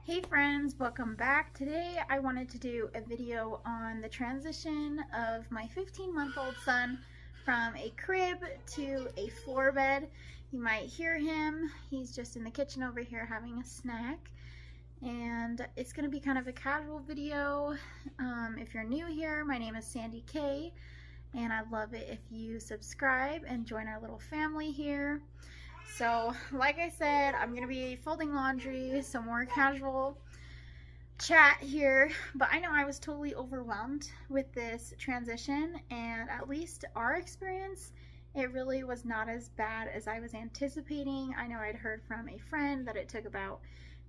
Hey friends, welcome back. Today I wanted to do a video on the transition of my 15-month-old son from a crib to a floor bed. You might hear him. He's just in the kitchen over here having a snack. And it's going to be kind of a casual video. If you're new here, my name is Sandy-Kaye, and I'd love it if you subscribe and join our little family here. So, like I said, I'm going to be folding laundry, some more casual chat here, but I know I was totally overwhelmed with this transition, and at least our experience, it really was not as bad as I was anticipating. I know I'd heard from a friend that it took about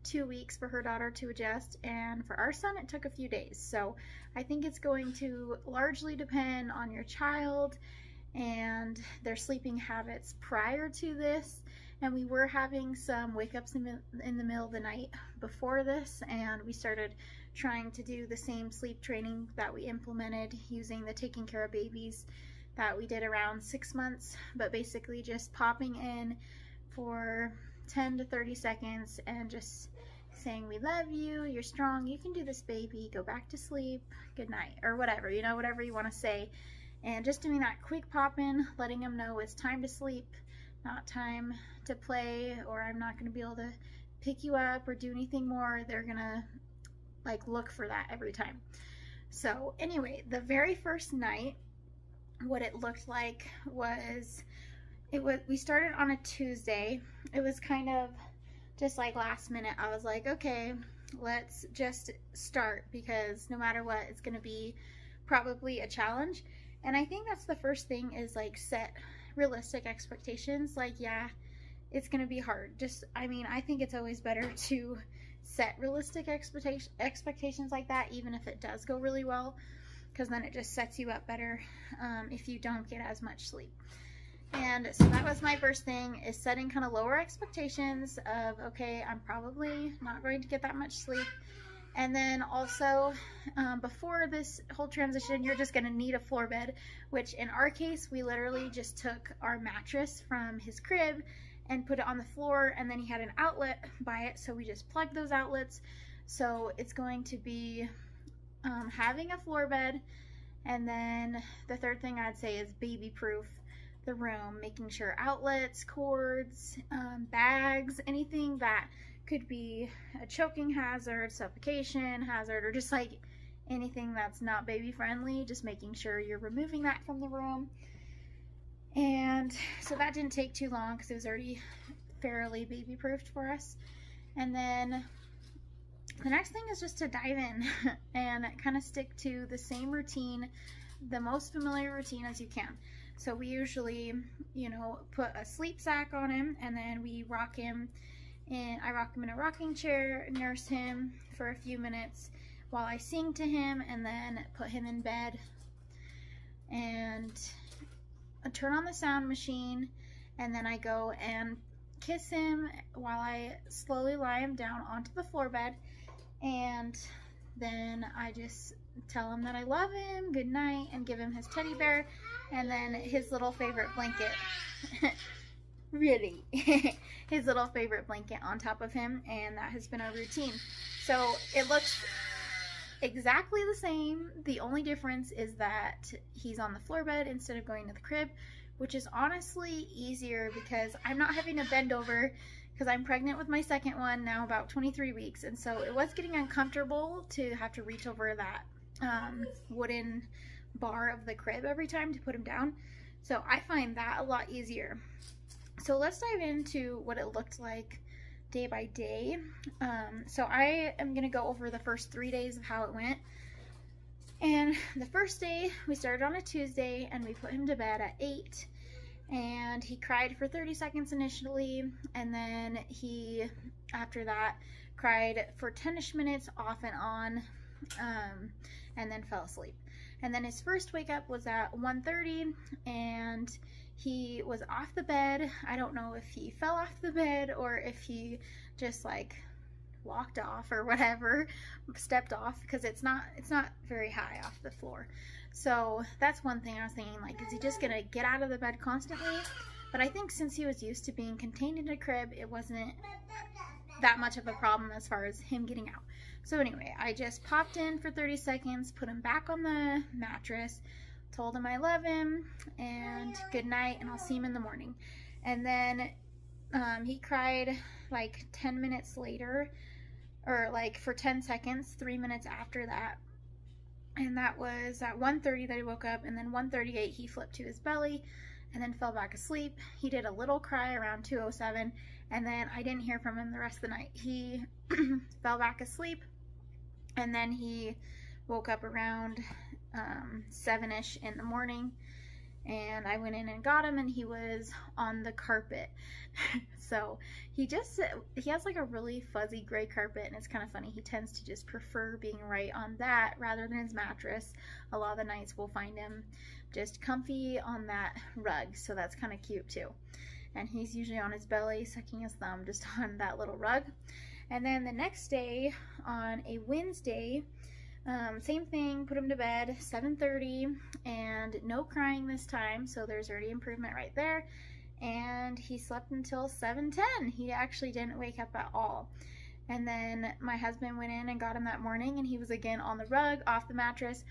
2 weeks for her daughter to adjust, and for our son, it took a few days. So, I think it's going to largely depend on your child and their sleeping habits prior to this. And we were having some wake-ups in the middle of the night before this, and we started trying to do the same sleep training that we implemented using the Taking Care of Babies that we did around 6 months, but basically just popping in for 10 to 30 seconds and just saying, "We love you, you're strong, you can do this, baby, go back to sleep, good night," or whatever, you know, whatever you want to say. And just doing that quick pop in, letting them know it's time to sleep, not time to play, or I'm not going to be able to pick you up or do anything more. They're going to like look for that every time. So anyway, the very first night, what it looked like was, we started on a Tuesday. It was kind of just like last minute. I was like, okay, let's just start, because no matter what, it's going to be probably a challenge. And I think that's the first thing, is like set realistic expectations. Like, yeah, it's gonna be hard. I think it's always better to set realistic expectations like that, even if it does go really well, because then it just sets you up better if you don't get as much sleep. And so that was my first thing, is setting kind of lower expectations of, okay, I'm probably not going to get that much sleep. And then also, before this whole transition, you're just going to need a floor bed, which in our case, we literally just took our mattress from his crib and put it on the floor, and then he had an outlet by it, so we just plugged those outlets. So it's going to be having a floor bed, and then the third thing I'd say is baby-proof the room, making sure outlets, cords, bags, anything that could be a choking hazard, suffocation hazard, or just like anything that's not baby friendly, just making sure you're removing that from the room. And so that didn't take too long, because it was already fairly baby proofed for us. And then the next thing is just to dive in and kind of stick to the same routine, the most familiar routine as you can. So we usually, you know, put a sleep sack on him, and then we rock him. And I rock him in a rocking chair, nurse him for a few minutes while I sing to him, and then put him in bed. And I turn on the sound machine, and then I go and kiss him while I slowly lie him down onto the floor bed. And then I just tell him that I love him, good night, and give him his teddy bear, and then his little favorite blanket. Really, his little favorite blanket on top of him, and that has been our routine. So it looks exactly the same. The only difference is that he's on the floor bed instead of going to the crib, which is honestly easier because I'm not having to bend over, because I'm pregnant with my second one now, about 23 weeks, and so it was getting uncomfortable to have to reach over that wooden bar of the crib every time to put him down. So I find that a lot easier. So let's dive into what it looked like day by day. So I am going to go over the first 3 days of how it went. And the first day, we started on a Tuesday, and we put him to bed at 8. And he cried for 30 seconds initially, and then he, after that, cried for 10-ish minutes off and on, and then fell asleep. And then his first wake up was at 1:30, and he was off the bed. I don't know if he fell off the bed or if he just like walked off or whatever, stepped off, because it's not very high off the floor. So that's one thing I was thinking, like, is he just gonna get out of the bed constantly? But I think since he was used to being contained in a crib, it wasn't that much of a problem as far as him getting out. So anyway, I just popped in for 30 seconds, put him back on the mattress, told him I love him, and good night, and I'll see him in the morning. And then he cried like 10 minutes later, or like for 10 seconds, 3 minutes after that. And that was at 1:30 that he woke up, and then 1:38 he flipped to his belly and then fell back asleep. He did a little cry around 2:07, and then I didn't hear from him the rest of the night. He fell back asleep, and then he woke up around 7-ish in the morning, and I went in and got him, and he was on the carpet. So he has like a really fuzzy gray carpet, and it's kind of funny. He tends to just prefer being right on that rather than his mattress. A lot of the nights we'll find him just comfy on that rug, so that's kind of cute too. And he's usually on his belly sucking his thumb just on that little rug. And then the next day, on a Wednesday, same thing, put him to bed, 7:30, and no crying this time, so there's already improvement right there. And he slept until 7:10. He actually didn't wake up at all. And then my husband went in and got him that morning, and he was again on the rug, off the mattress.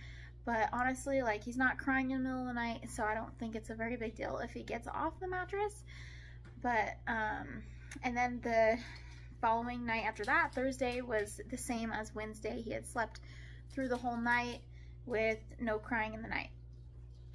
But honestly, like, he's not crying in the middle of the night, so I don't think it's a very big deal if he gets off the mattress. But, and then the following night after that, Thursday, was the same as Wednesday. He had slept through the whole night with no crying in the night.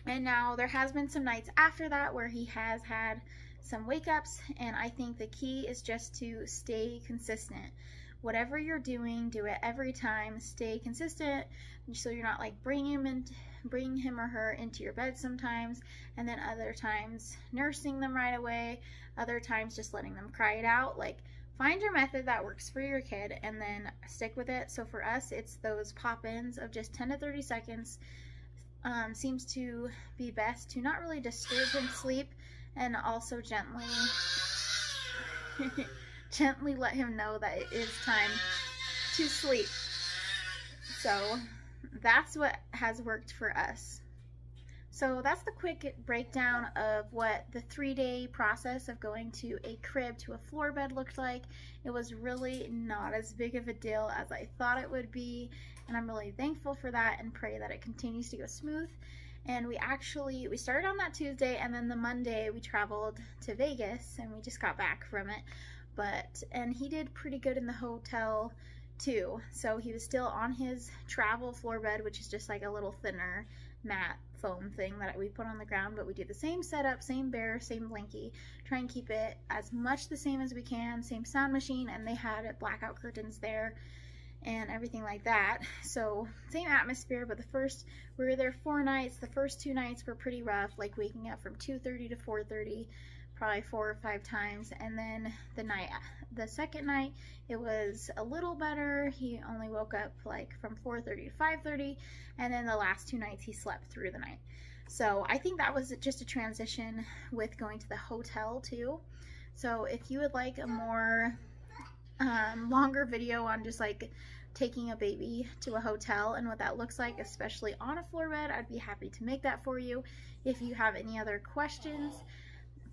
And now there has been some nights after that where he has had some wake ups, and I think the key is just to stay consistent. Whatever you're doing, do it every time. Stay consistent, so you're not like bringing him or her into your bed sometimes, and then other times nursing them right away, other times just letting them cry it out. Like, find your method that works for your kid and then stick with it. So for us, it's those pop-ins of just 10 to 30 seconds. Seems to be best to not really disturb him sleep, and also gently gently let him know that it is time to sleep. So that's what has worked for us. So that's the quick breakdown of what the 3-day process of going to a crib to a floor bed looked like. It was really not as big of a deal as I thought it would be, and I'm really thankful for that and pray that it continues to go smooth. And we started on that Tuesday, and then the Monday we traveled to Vegas, and we just got back from it. And he did pretty good in the hotel too. So he was still on his travel floor bed, which is just like a little thinner mat foam thing that we put on the ground, but we do the same setup, same bear, same blankie, try and keep it as much the same as we can, same sound machine, and they had blackout curtains there and everything like that. So same atmosphere, but we were there 4 nights. The first 2 nights were pretty rough, like waking up from 2:30 to 4:30, probably 4 or 5 times. And then the second night, it was a little better. He only woke up like from 4:30 to 5:30, and then the last 2 nights he slept through the night. So I think that was just a transition with going to the hotel too. So if you would like a more longer video on just like taking a baby to a hotel and what that looks like, especially on a floor bed, I'd be happy to make that for you. If you have any other questions,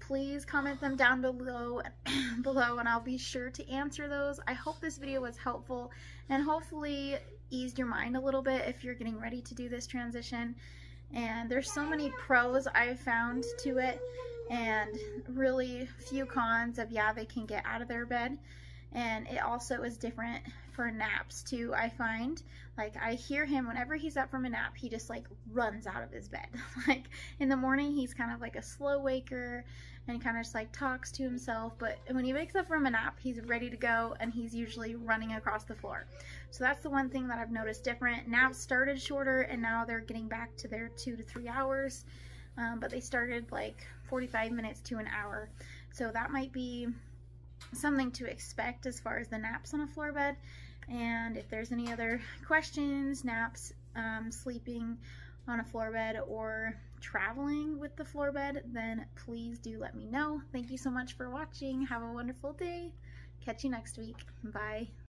please comment them down below and I'll be sure to answer those. I hope this video was helpful and hopefully eased your mind a little bit if you're getting ready to do this transition. And there's so many pros I've found to it, and really few cons of, yeah, they can get out of their bed. And it also is different for naps too, I find. Like, I hear him whenever he's up from a nap, he just like runs out of his bed. Like in the morning, he's kind of like a slow waker and kind of just like talks to himself. But when he wakes up from a nap, he's ready to go, and he's usually running across the floor. So that's the one thing that I've noticed different. Naps started shorter, and now they're getting back to their 2 to 3 hours. But they started like 45 minutes to an hour. So that might be something to expect as far as the naps on a floor bed. And if there's any other questions, naps, sleeping on a floor bed, or traveling with the floor bed, then please do let me know. Thank you so much for watching. Have a wonderful day. Catch you next week. Bye.